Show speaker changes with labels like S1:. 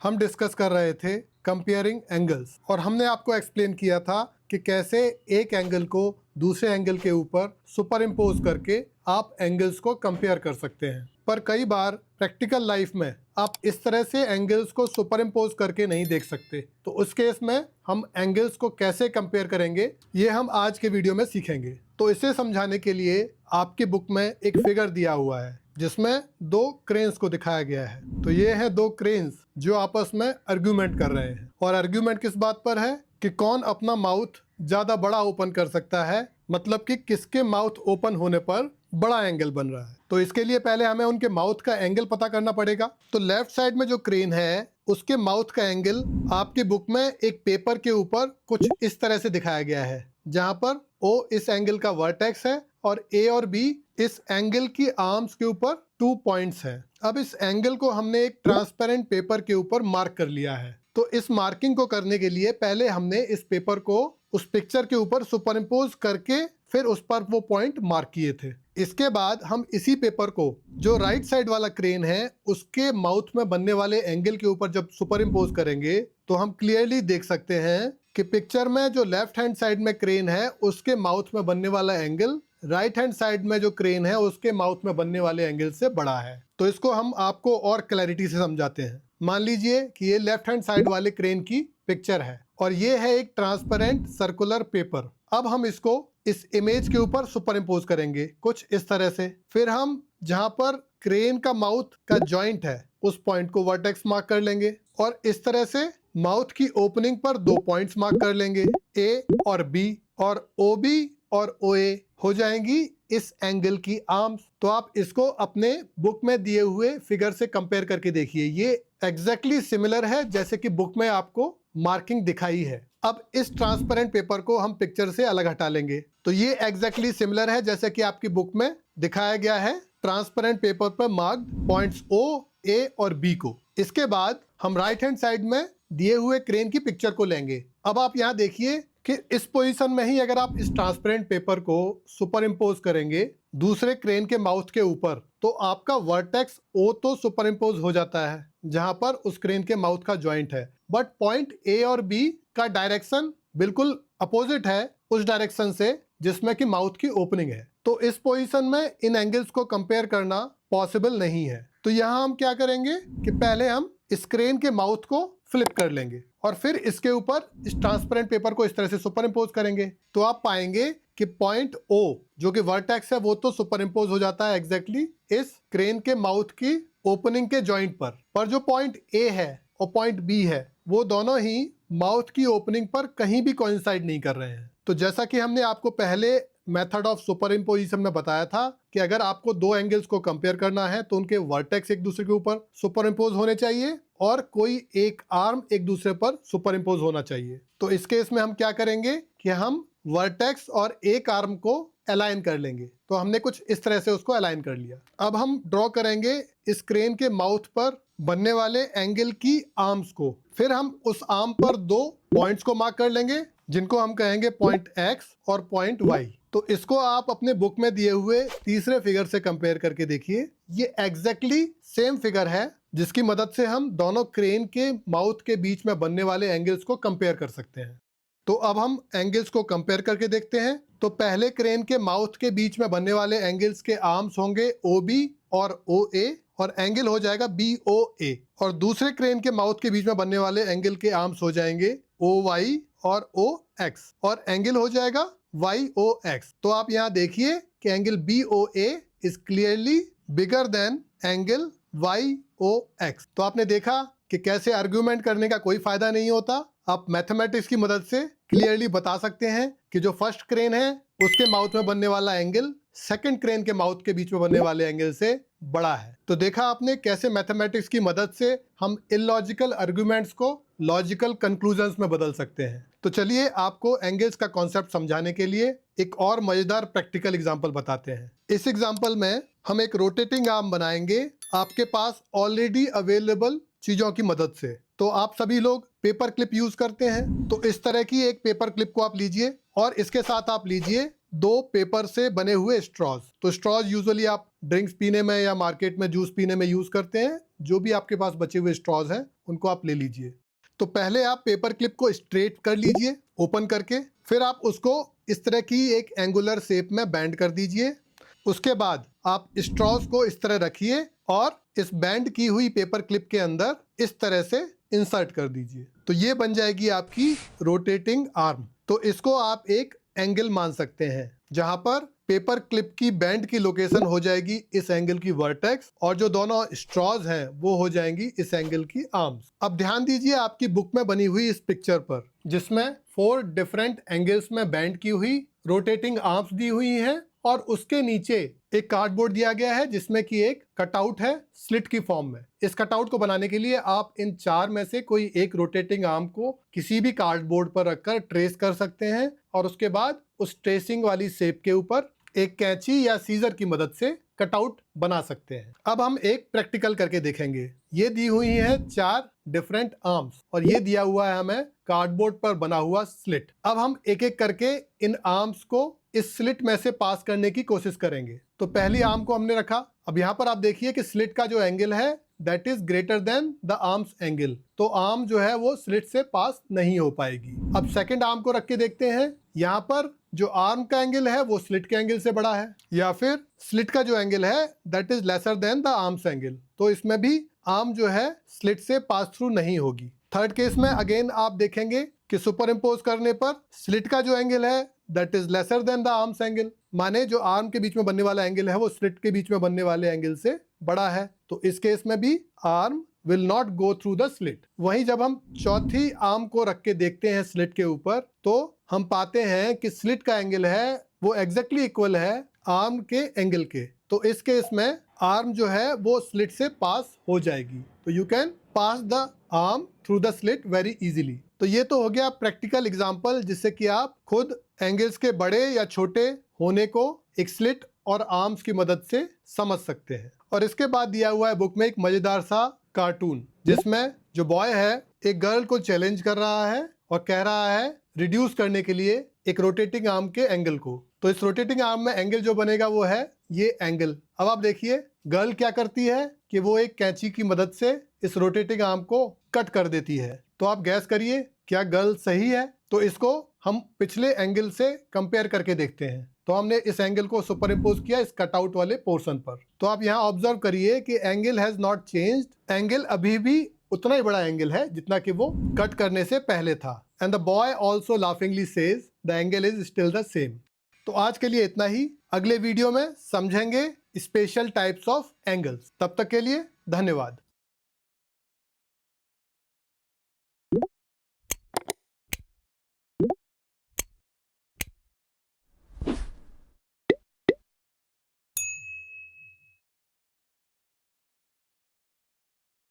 S1: हम डिस्कस कर रहे थे कंपेयरिंग एंगल्स और हमने आपको एक्सप्लेन किया था कि कैसे एक एंगल को दूसरे एंगल के ऊपर सुपर इम्पोज करके आप एंगल्स को कंपेयर कर सकते हैं। पर कई बार प्रैक्टिकल लाइफ में आप इस तरह से एंगल्स को सुपर इम्पोज करके नहीं देख सकते, तो उस केस में हम एंगल्स को कैसे कंपेयर करेंगे ये हम आज के वीडियो में सीखेंगे। तो इसे समझाने के लिए आपकी बुक में एक फिगर दिया हुआ है जिसमें दो क्रेन्स को दिखाया गया है। तो ये है दो क्रेन्स जो आपस में आर्ग्यूमेंट कर रहे हैं, और आर्ग्यूमेंट किस बात पर है कि कौन अपना माउथ ज़्यादा बड़ा ओपन कर सकता है, मतलब कि किसके माउथ ओपन होने पर बड़ा एंगल बन रहा है। तो इसके लिए पहले हमें उनके माउथ का एंगल पता करना पड़ेगा। तो लेफ्ट साइड में जो क्रेन है उसके माउथ का एंगल आपकी बुक में एक पेपर के ऊपर कुछ इस तरह से दिखाया गया है, जहां पर O इस एंगल का वर्टेक्स है और A और B इस एंगल की आर्म्स के ऊपर 2 पॉइंट्स हैं। अब इस एंगल को हमने एक ट्रांसपेरेंट पेपर के ऊपर मार्क कर लिया है। तो इस मार्किंग को करने के लिए पहले हमने इस पेपर को उस पिक्चर के ऊपर सुपर इम्पोज करके फिर उस पर वो पॉइंट मार्क किए थे। इसके बाद हम इसी पेपर को जो राइट साइड वाला क्रेन है उसके माउथ में बनने वाले एंगल के ऊपर जब सुपर इम्पोज करेंगे तो हम क्लियरली देख सकते हैं कि पिक्चर में जो लेफ्ट हैंड साइड में क्रेन है उसके माउथ में बनने वाला एंगल राइट हैंड साइड में जो क्रेन है उसके माउथ में बनने वाले एंगल से बड़ा है। तो इसको हम आपको और क्लैरिटी से समझाते हैं। मान लीजिए कि ये लेफ्ट हैंड साइड वाले क्रेन की पिक्चर है और ये है एक ट्रांसपेरेंट सर्कुलर पेपर। अब हम इसको इस इमेज के ऊपर सुपर इम्पोज करेंगे कुछ इस तरह से। फिर हम जहां पर क्रेन का माउथ का जॉइंट है उस पॉइंट को वर्टेक्स मार्क कर लेंगे और इस तरह से माउथ की ओपनिंग पर 2 पॉइंट्स मार्क कर लेंगे, A और B, और OB और OA हो जाएंगी इस एंगल की आर्म्स। तो आप इसको अपने बुक में दिए हुए फिगर से कंपेयर करके देखिए, ये एग्जैक्टली सिमिलर है जैसे कि बुक में आपको मार्किंग दिखाई है। अब इस ट्रांसपेरेंट पेपर को हम पिक्चर से अलग हटा लेंगे तो ये एग्जैक्टली सिमिलर है जैसे कि आपकी बुक में दिखाया गया है, ट्रांसपेरेंट पेपर पर मार्क्ड पॉइंट्स O, A और B को। इसके बाद हम राइट हैंड साइड में दिए हुए क्रेन की पिक्चर को लेंगे। अब आप यहाँ देखिए कि इस पोजीशन में ही अगर आप इस ट्रांसपेरेंट पेपर को सुपर इम्पोज करेंगे दूसरे क्रेन के माउथ के ऊपर तो आपका वर्टेक्स O तो सुपर इम्पोज हो जाता है जहां पर उस क्रेन के माउथ का जॉइंट है, बट पॉइंट A और B का डायरेक्शन बिल्कुल अपोजिट है उस डायरेक्शन से जिसमें कि माउथ की ओपनिंग है। तो इस पोजीशन में इन एंगल्स को कंपेयर करना पॉसिबल नहीं है। तो यहाँ हम क्या करेंगे कि पहले हम इस क्रेन के माउथ को फ्लिप कर लेंगे और फिर इसके ऊपर इस ट्रांसपेरेंट पेपर को इस तरह से सुपर इम्पोज करेंगे। तो आप पाएंगे कि पॉइंट O जो कि वर्टेक्स है वो तो सुपर इम्पोज हो जाता है एग्जैक्टली इस क्रेन के माउथ की ओपनिंग के जॉइंट पर जो पॉइंट A है और पॉइंट B है वो दोनों ही माउथ की ओपनिंग पर कहीं भी कोइंसाइड नहीं कर रहे हैं। तो जैसा कि हमने आपको पहले मेथड ऑफ सुपर इम्पोजिशन में बताया था कि अगर आपको दो एंगल्स को कंपेयर करना है तो उनके वर्टेक्स एक दूसरे के ऊपर सुपर इम्पोज होने चाहिए और कोई एक आर्म एक दूसरे पर सुपर इम्पोज होना चाहिए। तो इस केस में हम क्या करेंगे कि हम वर्टेक्स और एक आर्म को अलाइन कर लेंगे। तो हमने कुछ इस तरह से उसको अलाइन कर लिया। अब हम ड्रॉ करेंगे इस क्रेन के माउथ पर बनने वाले एंगल की आर्म्स को। फिर हम उस आर्म पर 2 पॉइंट्स को मार्क कर लेंगे जिनको हम कहेंगे पॉइंट X और पॉइंट Y। तो इसको आप अपने बुक में दिए हुए तीसरे फिगर से कंपेयर करके देखिए, ये एग्जैक्टली सेम फिगर है जिसकी मदद से हम दोनों क्रेन के माउथ के बीच में बनने वाले एंगल्स को कंपेयर कर सकते हैं। तो अब हम एंगल्स को कंपेयर करके देखते हैं। तो पहले क्रेन के माउथ के बीच में बनने वाले एंगल्स के आर्म्स होंगे OB और OA और एंगल हो जाएगा BOA, और दूसरे क्रेन के माउथ के बीच में बनने वाले एंगल के आर्म्स हो जाएंगे OY और OX और एंगल हो जाएगा YOX। तो आप यहाँ देखिए कि angle BOA is clearly bigger than angle YOX। तो आपने देखा कि कैसे आर्ग्यूमेंट करने का कोई फायदा नहीं होता, आप मैथमेटिक्स की मदद से क्लियरली बता सकते हैं कि जो फर्स्ट क्रेन है उसके माउथ में बनने वाला एंगल सेकंड क्रेन के माउथ के बीच में बनने वाले एंगल से बड़ा है। तो देखा आपने कैसे मैथमेटिक्स की मदद से हम इलॉजिकल आर्गुमेंट्स को लॉजिकल कंक्लूजन्स में बदल सकते हैं। तो चलिए आपको एंगल्स का कॉन्सेप्ट समझाने के लिए एक और मजेदार प्रैक्टिकल एग्जांपल बताते हैं। इस एग्जांपल में हम एक रोटेटिंग आर्म बनाएंगे आपके पास ऑलरेडी अवेलेबल चीजों की मदद से। तो आप सभी लोग पेपर क्लिप यूज करते हैं, तो इस तरह की एक पेपर क्लिप को आप लीजिए और इसके साथ आप लीजिए 2 पेपर से बने हुए स्ट्रॉज। तो स्ट्रॉज यूजुअली आप ड्रिंक्स पीने में या मार्केट में जूस पीने में यूज करते हैं। जो भी आपके पास बचे हुए स्ट्रॉज हैं उनको आप ले लीजिए। तो पहले आप पेपर क्लिप को स्ट्रेट कर लीजिए ओपन करके, फिर आप उसको इस तरह की एक एंगुलर शेप में बैंड कर दीजिए। उसके बाद आप स्ट्रॉस को इस तरह रखिए और इस बैंड की हुई पेपर क्लिप के अंदर इस तरह से इंसर्ट कर दीजिए। तो ये बन जाएगी आपकी रोटेटिंग आर्म। तो इसको आप एक एंगल मान सकते हैं, जहां पर पेपर क्लिप की बैंड की लोकेशन हो जाएगी इस एंगल की वर्टेक्स, और जो दोनों स्ट्रॉज हैं वो हो जाएंगी इस एंगल की आर्म्स। अब ध्यान दीजिए आपकी बुक में बनी हुई इस पिक्चर पर, जिसमें 4 डिफरेंट एंगल्स में बैंड की हुई रोटेटिंग आर्म्स दी हुई हैं, और उसके नीचे एक कार्डबोर्ड दिया गया है जिसमें कि एक कटआउट है स्लिट की फॉर्म में। इस कटआउट को बनाने के लिए आप इन 4 में से कोई एक रोटेटिंग आर्म को किसी भी कार्डबोर्ड पर रखकर ट्रेस कर सकते हैं, और उसके बाद उस ट्रेसिंग वाली शेप के ऊपर एक कैंची या सीजर की मदद से कटआउट बना सकते हैं। अब हम एक प्रैक्टिकल करके देखेंगे। ये दी हुई है 4 डिफरेंट आर्म्स, और ये दिया हुआ है हमें कार्डबोर्ड पर बना हुआ स्लिट। अब हम एक एक करके इन आर्म्स को इस स्लिट में से पास करने की कोशिश करेंगे। तो पहली आर्म को हमने रखा। अब यहाँ पर आप देखिए कि स्लिट का जो एंगल है that is greater than the arms angle, तो आर्म जो है वो स्लिट से पास नहीं हो पाएगी। अब सेकंड आर्म को रख के देखते हैं। यहाँ पर जो आर्म का एंगल है वो स्लिट के एंगल से बड़ा है, या फिर स्लिट का जो एंगल है that is lesser than the arms angle, तो इसमें भी आर्म जो है स्लिट से पास थ्रू नहीं होगी। थर्ड केस में अगेन आप देखेंगे कि सुपर इम्पोज करने पर स्लिट का जो एंगल है that is lesser than the arms angle, माने जो आर्म के बीच में बनने वाला एंगल है वो स्लिट के बीच में बनने वाले एंगल से बड़ा है। तो इस केस में भी arm will not go through the slit. वहीं जब हम चौथी आर्म को रख के देखते हैं स्लिट के ऊपर, तो हम पाते हैं कि स्लिट का एंगल है वो एग्जैक्टली इक्वल है आर्म के एंगल के। तो इस केस में आर्म जो है वो स्लिट से पास हो जाएगी। तो you can pass the arm through the slit very easily. तो ये तो हो गया प्रैक्टिकल एग्जांपल, जिससे कि आप खुद एंगल्स के बड़े या छोटे होने को एक स्लिट और आर्म्स की मदद से समझ सकते हैं। और इसके बाद दिया हुआ है बुक में एक मजेदार सा कार्टून, जिसमें जो बॉय है एक गर्ल को चैलेंज कर रहा है और कह रहा है रिड्यूस करने के लिए एक रोटेटिंग आर्म के एंगल को। तो इस रोटेटिंग आर्म में एंगल जो बनेगा वो है ये एंगल। अब आप देखिए गर्ल क्या करती है कि वो एक कैंची की मदद से इस रोटेटिंग आर्म को कट कर देती है। तो आप गैस करिए क्या गर्ल सही है? तो इसको हम पिछले एंगल से कंपेयर करके देखते हैं। तो हमने इस एंगल को सुपर इम्पोज किया इस कटआउट वाले पोर्शन पर। तो आप यहाँ ऑब्जर्व करिए कि angle has not changed. Angle अभी भी उतना ही बड़ा एंगल है जितना कि वो कट करने से पहले था। And the boy also laughingly says the angle is still the same. तो आज के लिए इतना ही। अगले वीडियो में समझेंगे स्पेशल टाइप्स ऑफ एंगल्स। तब तक के लिए धन्यवाद।